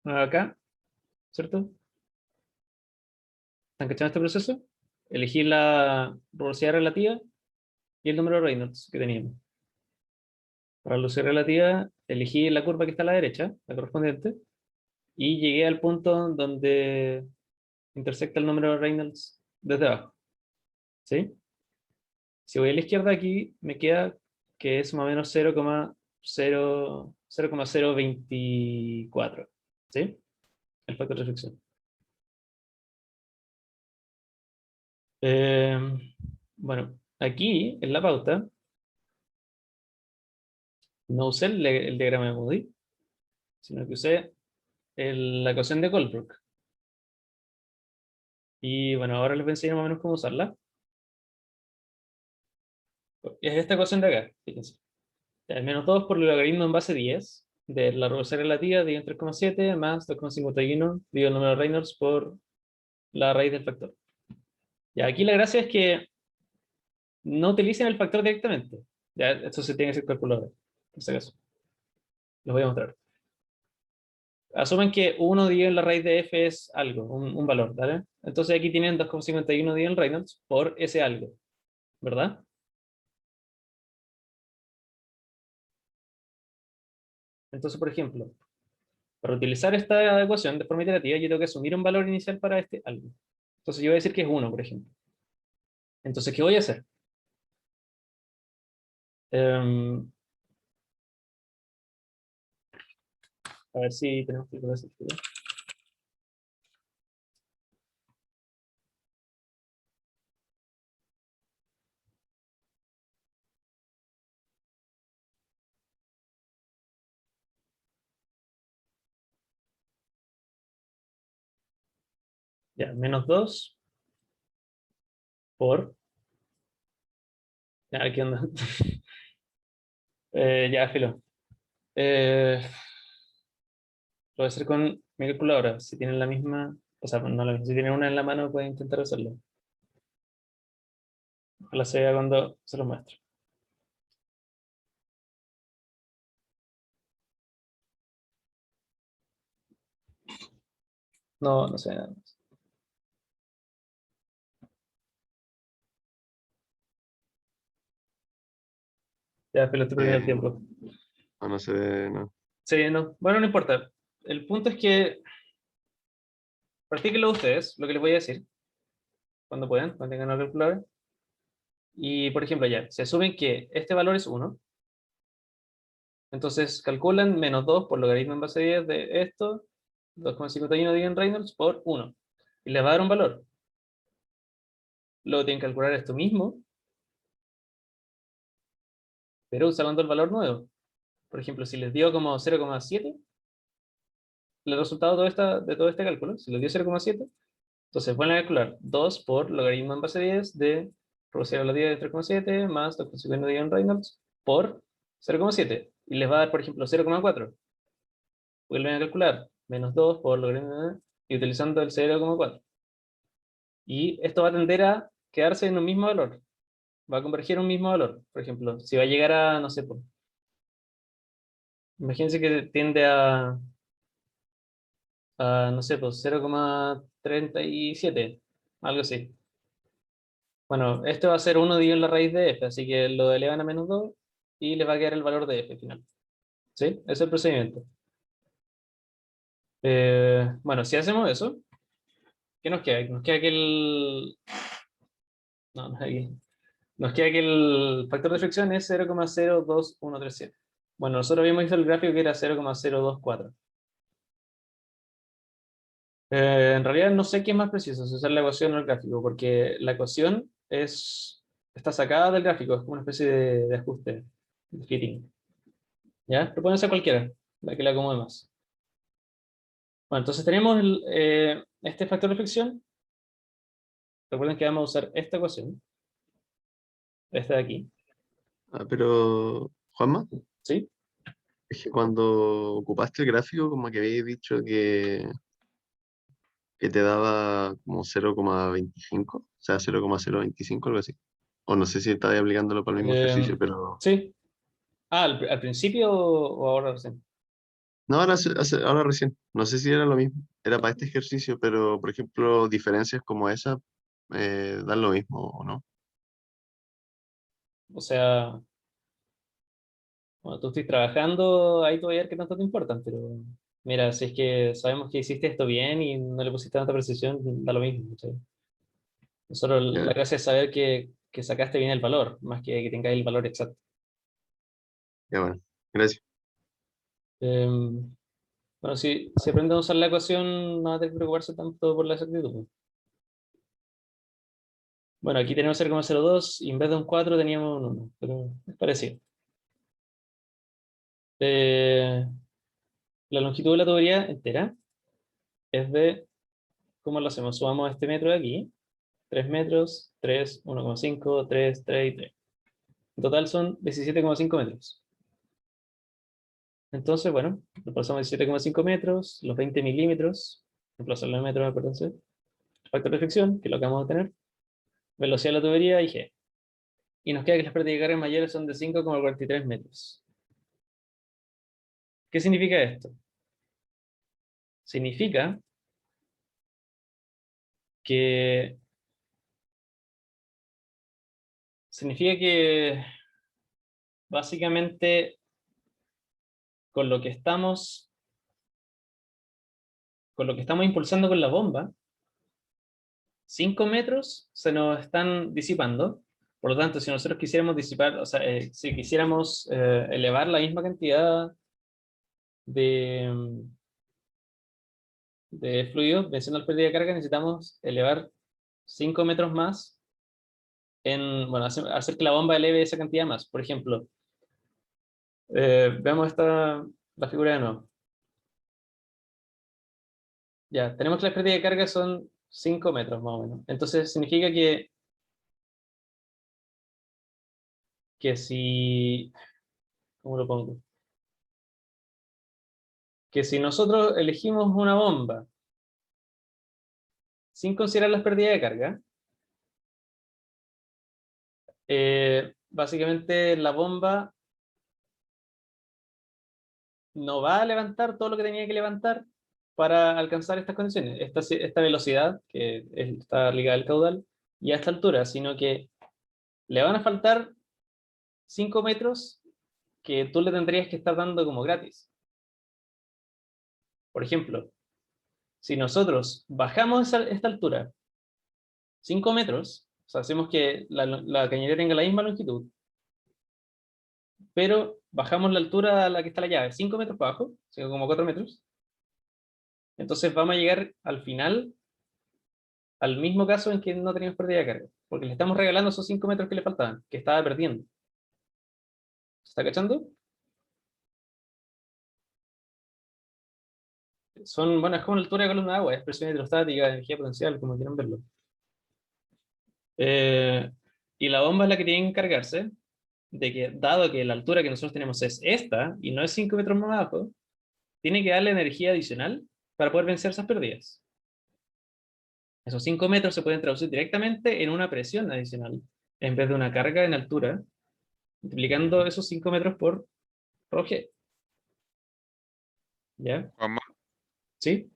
acá, ¿cierto? ¿Están cachando este proceso? Elegir la rugosidad relativa y el número de Reynolds que teníamos. Para la velocidad relativa, elegí la curva que está a la derecha, la correspondiente, y llegué al punto donde intersecta el número de Reynolds desde abajo. ¿Sí? Si voy a la izquierda aquí, me queda que es más o menos 0,0015 0,024. ¿Sí? El factor de fricción. Bueno, aquí en la pauta no usé el diagrama de Moody, sino que usé la ecuación de Colebrook. Y bueno, ahora les voy a enseñar más o menos cómo usarla. Es esta ecuación de acá, fíjense. Ya, menos 2 por el logaritmo en base 10 de la revolución relativa dividido en 3,7 más 2,51 dividido el número de Reynolds por la raíz del factor. Ya, aquí la gracia es que no utilicen el factor directamente. Ya, esto se tiene que ser calculado. En este caso. Les voy a mostrar. Asumen que 1 dividido en la raíz de f es algo, un valor, ¿vale? Entonces aquí tienen 2,51 dividido en Reynolds por ese algo, ¿verdad? Entonces, por ejemplo, para utilizar esta ecuación de forma iterativa, yo tengo que asumir un valor inicial para este algo. Entonces yo voy a decir que es 1, por ejemplo. Entonces, ¿qué voy a hacer? A ver si tenemos que hacer esto. Ya, menos 2 por... Ya, aquí anda. Ya, filo. Lo voy a hacer con mi calculadora. Si tienen la misma... O sea, no la misma. Si tienen una en la mano, pueden intentar hacerlo. Ojalá se vea cuando se los muestro. No, no sé nada más. Ya, filo, estoy perdiendo el tiempo. No se ve, no. Sí, no. Bueno, no importa. El punto es que practíquenlo ustedes, lo que les voy a decir, cuando puedan, cuando tengan la calculadora. Y, por ejemplo, ya, se asumen que este valor es 1. Entonces, calculan menos 2 por logaritmo en base 10 de esto, 2,51 dividido en Reynolds por 1. Y les va a dar un valor. Luego tienen que calcular esto mismo, pero usando el valor nuevo. Por ejemplo, si les dio como 0,7, el resultado de todo este cálculo, si les dio 0,7, entonces vuelven a calcular 2 por logaritmo en base 10 de reducir a la 10 de 3,7 más 2,51 dividido en Reynolds por 0,7. Y les va a dar, por ejemplo, 0,4. Vuelven a calcular menos 2 por logaritmo y utilizando el 0,4. Y esto va a tender a quedarse en un mismo valor. Va a converger un mismo valor. Por ejemplo, si va a llegar a, no sé, imagínense que tiende no sé, pues 0,37, algo así. Bueno, esto va a ser 1 dividido en la raíz de f, así que lo elevan a menos 2 y les va a quedar el valor de f final. ¿Sí? Ese es el procedimiento. Bueno, si hacemos eso, ¿qué nos queda? Nos queda que el... No, no es aquí. Nos queda que el factor de fricción es 0,02137. Bueno, nosotros habíamos visto el gráfico que era 0,024. En realidad no sé qué es más preciso, si usar la ecuación o el gráfico, porque la ecuación está sacada del gráfico, es como una especie de ajuste, de fitting. ¿Ya? Pero pueden ser cualquiera, la que le acomode más. Bueno, entonces tenemos este factor de fricción. Recuerden que vamos a usar esta ecuación, esta de aquí, Pero, Juanma, ¿sí? es que cuando ocupaste el gráfico, como que habías dicho que te daba como 0,25, o sea, 0,025, algo así. O no sé si estabas aplicándolo para el mismo ejercicio, pero... Sí. Ah, ¿al principio o ahora recién? No, ahora recién. No sé si era lo mismo. Era para este ejercicio, pero, por ejemplo, diferencias como esa dan lo mismo, ¿o no? O sea, cuando tú estés trabajando, ahí tú vas a ver qué tanto te importan, pero mira, si es que sabemos que hiciste esto bien y no le pusiste tanta precisión, da lo mismo. ¿Sí? Nosotros la Ya, gracia es saber que sacaste bien el valor, más que tengáis el valor exacto. ya bueno. Gracias. Bueno, si aprenden a usar la ecuación, no va a tener que preocuparse tanto por la exactitud, pues. Bueno, aquí tenemos 0,02 y en vez de un 4 teníamos un 1, pero es parecido. La longitud de la tubería entera es de, ¿cómo lo hacemos? Sumamos este metro de aquí, 3 metros, 3, 1,5, 3, 3 y 3. En total son 17,5 metros. Entonces, bueno, reemplazamos 17,5 metros, los 20 milímetros, reemplazarlo en metros, acuérdense. Factor de fricción, que es lo que vamos a tener. Velocidad de la tubería y G. Y nos queda que las pérdidas de carga mayores son de 5,43 metros. ¿Qué significa esto? Significa que básicamente con lo que estamos impulsando con la bomba, 5 metros se nos están disipando. Por lo tanto, si nosotros quisiéramos disipar, o sea, si quisiéramos elevar la misma cantidad de, de fluido, venciendo la pérdida de carga, necesitamos elevar 5 metros más bueno, hacer que la bomba eleve esa cantidad más. Por ejemplo, veamos la figura de nuevo. Ya, tenemos que la pérdida de carga son 5 metros más o menos. Entonces significa que si, ¿cómo lo pongo? Que si nosotros elegimos una bomba sin considerar las pérdidas de carga, básicamente la bomba no va a levantar todo lo que tenía que levantar para alcanzar estas condiciones, esta velocidad que está ligada al caudal y a esta altura, sino que le van a faltar 5 metros que tú le tendrías que estar dando como gratis. Por ejemplo, si nosotros bajamos esta altura 5 metros, o sea, hacemos que la cañería tenga la misma longitud, pero bajamos la altura a la que está la llave 5 metros para abajo, o sea, como 4 metros, entonces vamos a llegar al final al mismo caso en que no teníamos pérdida de carga, porque le estamos regalando esos 5 metros que le faltaban, que estaba perdiendo. ¿Se está cachando? Bueno, es como la altura de columna de agua, es presión hidrostática, energía potencial, como quieran verlo. Y la bomba es la que tiene que encargarse de que, dado que la altura que nosotros tenemos es esta, y no es 5 metros más abajo, tiene que darle energía adicional para poder vencer esas pérdidas. Esos 5 metros se pueden traducir directamente en una presión adicional, en vez de una carga en altura, multiplicando esos 5 metros por G. ¿Ya? Juanma, ¿Sí?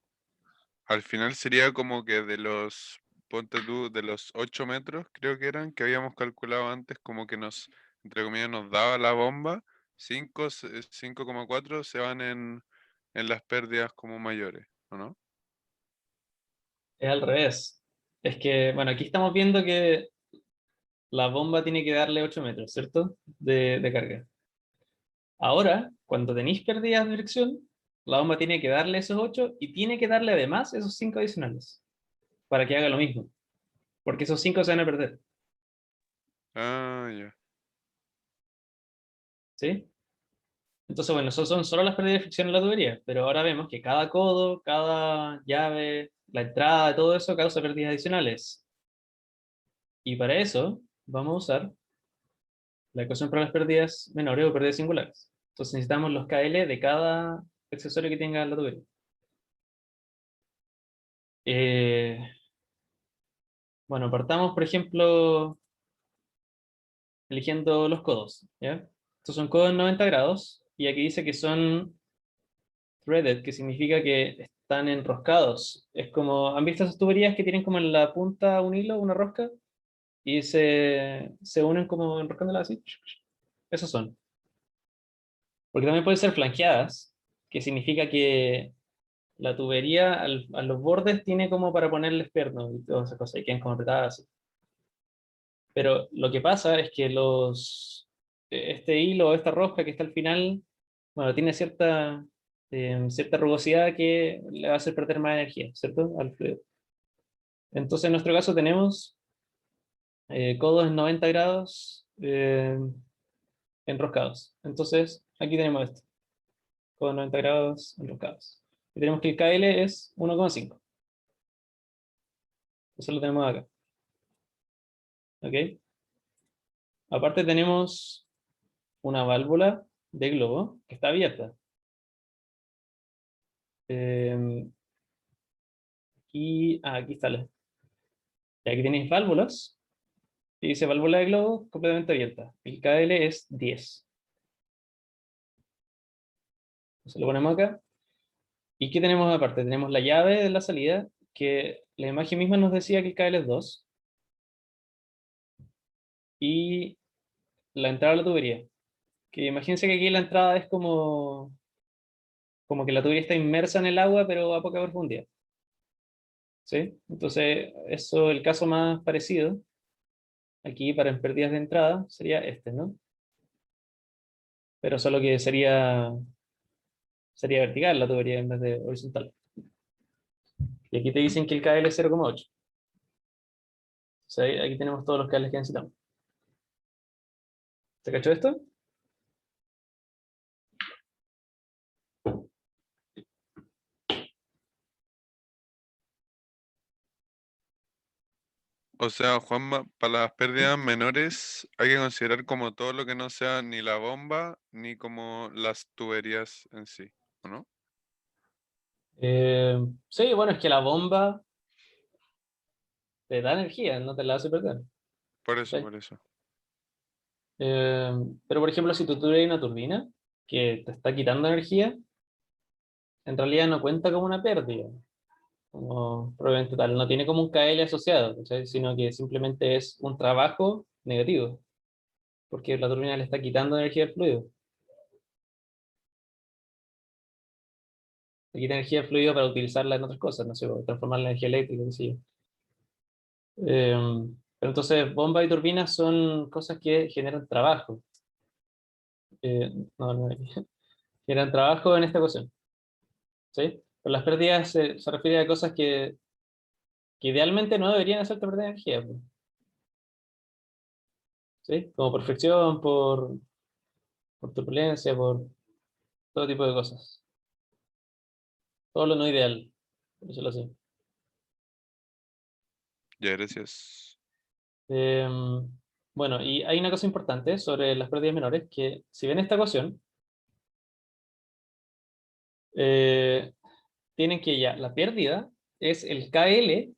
al final sería como que ponte tú, de los 8 metros, creo que eran, que habíamos calculado antes, como que entre comillas, nos daba la bomba, 5,4 se van en las pérdidas como mayores, ¿o no? Es al revés. Es que, bueno, aquí estamos viendo que la bomba tiene que darle 8 metros, ¿cierto? De carga. Ahora, cuando tenéis pérdidas de dirección, la bomba tiene que darle esos 8 y tiene que darle además esos 5 adicionales para que haga lo mismo. Porque esos 5 se van a perder. Ah, ya. ¿Sí? Entonces, bueno, eso son solo las pérdidas de fricción en la tubería, pero ahora vemos que cada codo, cada llave, la entrada, todo eso causa pérdidas adicionales. Y para eso vamos a usar la ecuación para las pérdidas menores o pérdidas singulares. Entonces necesitamos los KL de cada accesorio que tenga la tubería. Bueno, partamos, por ejemplo, eligiendo los codos, ¿ya? Estos son codos en 90 grados, y aquí dice que son threaded, que significa que están enroscados. Es como, ¿han visto esas tuberías que tienen como en la punta un hilo, una rosca? Y se unen como enroscándolas así. Esos son. Porque también pueden ser flanqueadas, que significa que la tubería a los bordes tiene como para ponerles pernos y todas esas cosas, y quedan como apretadas así. Pero lo que pasa es que este hilo, esta rosca que está al final, bueno, tiene cierta rugosidad que le va a hacer perder más energía, ¿cierto? Al fluido. Entonces, en nuestro caso tenemos codos en 90 grados enroscados. Entonces, aquí tenemos esto. Codos en 90 grados enroscados. Y tenemos que el KL es 1,5. Eso lo tenemos acá. ¿Ok? Aparte tenemos una válvula de globo que está abierta. Aquí está. Y aquí tenéis válvulas. Y dice válvula de globo completamente abierta. El KL es 10. Entonces lo ponemos acá. ¿Y qué tenemos aparte? Tenemos la llave de la salida, que la imagen misma nos decía que el KL es 2. Y la entrada a la tubería. Que imagínense que aquí la entrada es como que la tubería está inmersa en el agua, pero a poca profundidad. ¿Sí? Entonces, eso, el caso más parecido, aquí para en pérdidas de entrada, sería este, ¿no? Pero solo que sería vertical la tubería en vez de horizontal. Y aquí te dicen que el KL es 0,8. O sea, aquí tenemos todos los KL que necesitamos. ¿Se cachó esto? O sea, Juanma, para las pérdidas menores hay que considerar como todo lo que no sea ni la bomba ni como las tuberías en sí, ¿o no? Sí, bueno, es que la bomba te da energía, no te la hace perder. Por eso, ¿Sí? por eso. Eh, pero por ejemplo, si tú tuvieras una turbina que te está quitando energía, en realidad no cuenta como una pérdida, como probablemente tal, no tiene como un KL asociado, ¿cachai? Sino que simplemente es un trabajo negativo, porque la turbina le está quitando energía al fluido. Le quita energía al fluido para utilizarla en otras cosas, no sé, transformarla en energía eléctrica, qué sé yo. Pero entonces, bomba y turbinas son cosas que generan trabajo. Eh, no, no, generan trabajo en esta ecuación. ¿Sí? Pero las pérdidas se refiere a cosas que idealmente no deberían hacerte perder energía, pues, ¿sí? Como por fricción, por turbulencia, por todo tipo de cosas. Todo lo no ideal, por decirlo así. Ya, gracias. Bueno, y hay una cosa importante sobre las pérdidas menores, que si ven esta ecuación, eh, tienen que ya, la pérdida es el KL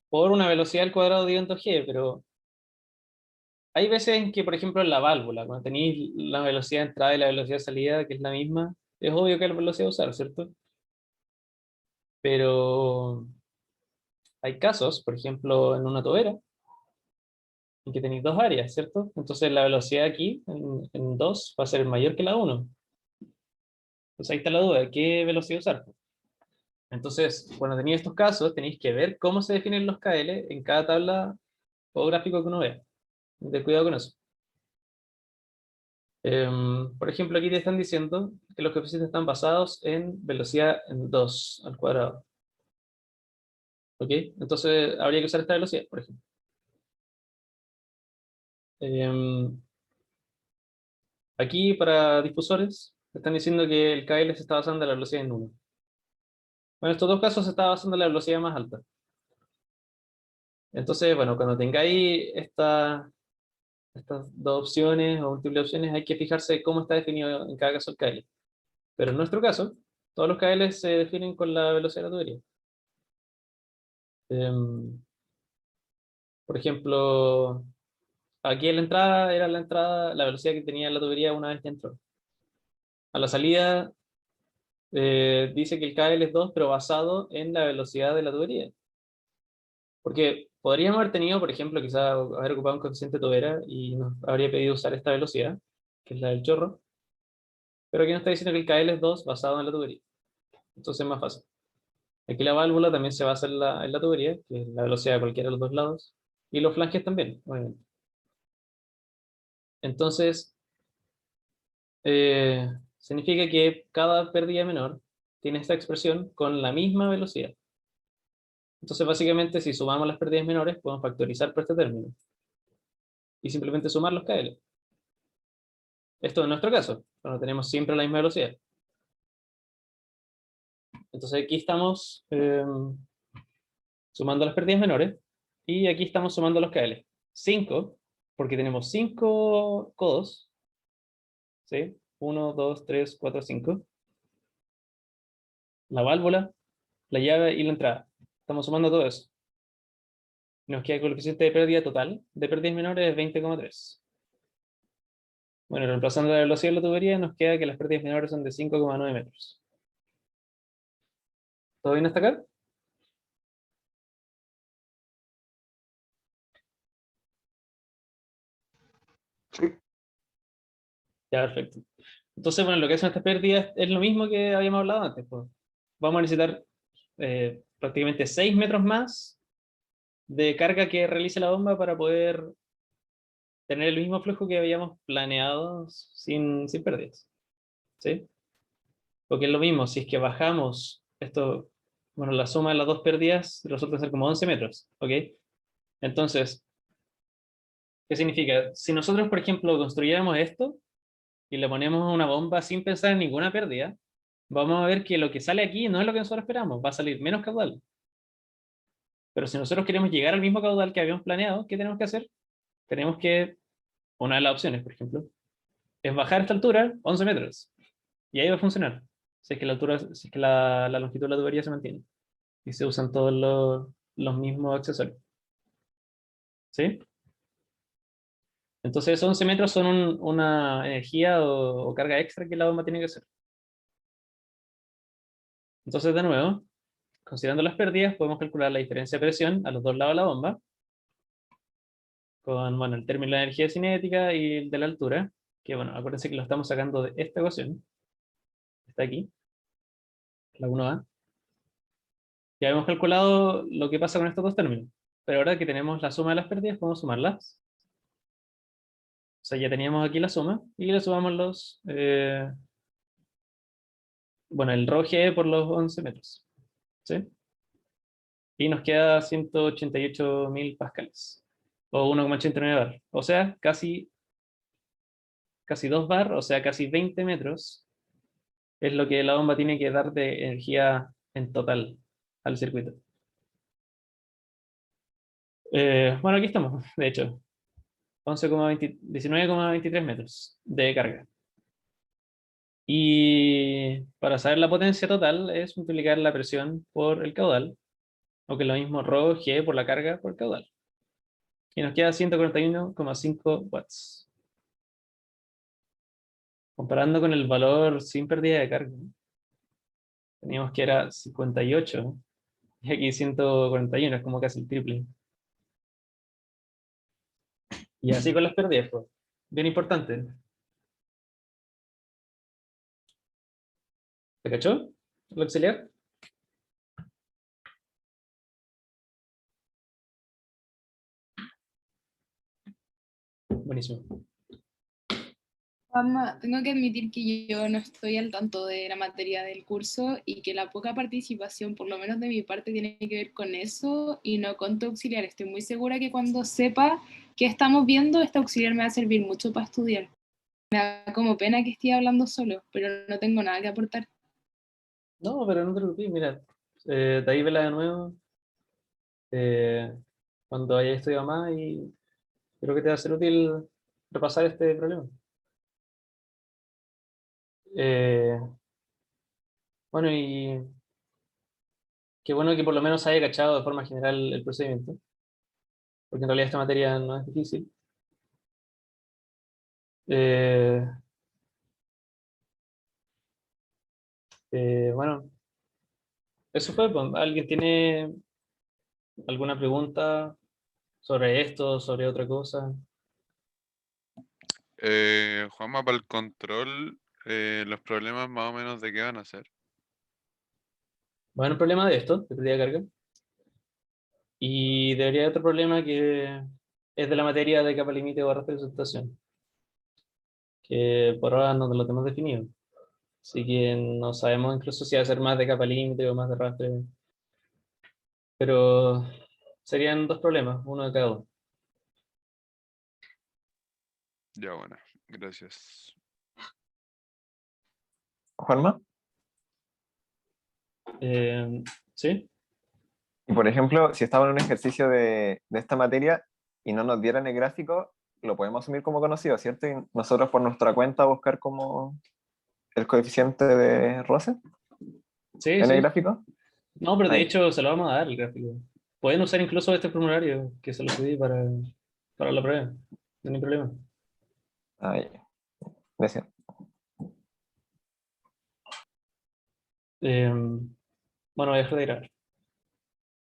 por una velocidad al cuadrado de viento G, pero hay veces en que, por ejemplo, en la válvula, cuando tenéis la velocidad de entrada y la velocidad de salida, que es la misma, es obvio que la velocidad a usar, ¿cierto? Pero hay casos, por ejemplo, en una tobera, en que tenéis dos áreas, ¿cierto? Entonces la velocidad aquí, en 2, va a ser mayor que la 1. Entonces ahí está la duda, ¿qué velocidad usar? Entonces, cuando tenéis estos casos, tenéis que ver cómo se definen los KL en cada tabla o gráfico que uno vea. Ten cuidado con eso. Por ejemplo, aquí te están diciendo que los coeficientes están basados en velocidad en 2 al cuadrado. ¿Ok? Entonces habría que usar esta velocidad, por ejemplo. Aquí para difusores, te están diciendo que el KL se está basando en la velocidad en 1. Bueno, en estos dos casos se está basando en la velocidad más alta. Entonces, bueno, cuando tengáis estas dos opciones o múltiples opciones, hay que fijarse cómo está definido en cada caso el KL. Pero en nuestro caso, todos los KL se definen con la velocidad de la tubería. Por ejemplo, aquí en la entrada era la velocidad que tenía la tubería una vez que entró. A la salida dice que el KL es 2, pero basado en la velocidad de la tubería. Porque podríamos haber tenido, por ejemplo, quizás haber ocupado un coeficiente tobera y nos habría pedido usar esta velocidad, que es la del chorro, pero aquí nos está diciendo que el KL es 2 basado en la tubería. Entonces es más fácil. Aquí la válvula también se basa en la tubería, que es la velocidad de cualquiera de los dos lados, y los flanges también, obviamente. Entonces, significa que cada pérdida menor tiene esta expresión con la misma velocidad. Entonces, básicamente, si sumamos las pérdidas menores, podemos factorizar por este término. Y simplemente sumar los KL. Esto es nuestro caso, cuando tenemos siempre la misma velocidad. Entonces aquí estamos sumando las pérdidas menores, y aquí estamos sumando los KL. 5, porque tenemos 5 codos, ¿sí? 1, 2, 3, 4, 5. La válvula, la llave y la entrada. Estamos sumando todo eso. Nos queda el coeficiente de pérdida total de pérdidas menores es 20,3. Bueno, reemplazando la velocidad de la tubería, nos queda que las pérdidas menores son de 5,9 metros. ¿Todo bien hasta acá? Ya, perfecto. Entonces, bueno, lo que hacen estas pérdidas es lo mismo que habíamos hablado antes, pues. Vamos a necesitar prácticamente 6 metros más de carga que realice la bomba para poder tener el mismo flujo que habíamos planeado sin pérdidas. ¿Sí? Porque es lo mismo, si es que bajamos esto, bueno, la suma de las dos pérdidas resulta ser como 11 metros, ¿ok? Entonces, ¿qué significa? Si nosotros, por ejemplo, construyéramos esto y le ponemos una bomba sin pensar en ninguna pérdida, vamos a ver que lo que sale aquí no es lo que nosotros esperamos, va a salir menos caudal. Pero si nosotros queremos llegar al mismo caudal que habíamos planeado, ¿qué tenemos que hacer? Tenemos que, una de las opciones, por ejemplo, es bajar esta altura 11 metros. Y ahí va a funcionar. Si es que la altura, si es que la longitud de la tubería se mantiene. Y se usan todos los mismos accesorios. ¿Sí? Entonces esos 11 metros son una energía o carga extra que la bomba tiene que hacer. Entonces, de nuevo, considerando las pérdidas, podemos calcular la diferencia de presión a los dos lados de la bomba, con bueno, el término de la energía cinética y el de la altura, que bueno, acuérdense que lo estamos sacando de esta ecuación, está aquí, la 1A. Ya hemos calculado lo que pasa con estos dos términos, pero ahora que tenemos la suma de las pérdidas, podemos sumarlas. O sea, ya teníamos aquí la suma, y le sumamos bueno, el rho G por los 11 metros. ¿Sí? Y nos queda 188.000 pascales, o 1,89 bar. O sea, casi 2 bar, o sea, casi 20 metros, es lo que la bomba tiene que dar de energía en total al circuito. Bueno, aquí estamos, de hecho. 19,23 metros de carga. Y para saber la potencia total es multiplicar la presión por el caudal, o que es lo mismo ρ G por la carga por el caudal. Y nos queda 141,5 watts. Comparando con el valor sin pérdida de carga, teníamos que era 58, y aquí 141, es como casi el triple. Y así con las pérdidas, pues. Bien importante. ¿Se cachó? ¿Lo auxiliar? Buenísimo. Juanma, tengo que admitir que yo no estoy al tanto de la materia del curso y que la poca participación, por lo menos de mi parte, tiene que ver con eso y no con tu auxiliar. Estoy muy segura que cuando sepa qué estamos viendo, este auxiliar me va a servir mucho para estudiar. Me da como pena que esté hablando solo, pero no tengo nada que aportar. No, pero no te preocupes, mira. De ahí vela de nuevo. Cuando hayas estudiado más, y creo que te va a ser útil repasar este problema. Eh, bueno, y qué bueno que por lo menos haya cachado de forma general el procedimiento, porque en realidad esta materia no es difícil. Eh, bueno, eso fue, pues. ¿Alguien tiene alguna pregunta sobre esto, sobre otra cosa? Juanma, para el control, los problemas más o menos de qué van a ser. Bueno, el problema de esto, de pérdida de carga. Y debería haber otro problema que es de la materia de capa límite o barras de presentación, que por ahora no lo tenemos definido. Así que no sabemos incluso si va a ser más de capa límite o más de rastre. Pero serían dos problemas, uno de cada uno. Ya, bueno, gracias. Juanma. ¿Sí? Y por ejemplo, si estamos en un ejercicio de esta materia y no nos dieran el gráfico, lo podemos asumir como conocido, ¿cierto? Y nosotros por nuestra cuenta buscar como el coeficiente de roce Sí, en el sí. gráfico. No, pero de Ahí. hecho se lo vamos a dar el gráfico. Pueden usar incluso este formulario que se lo pedí para la prueba. No hay problema. Ahí. Gracias. Bueno, voy a dejar de grabar.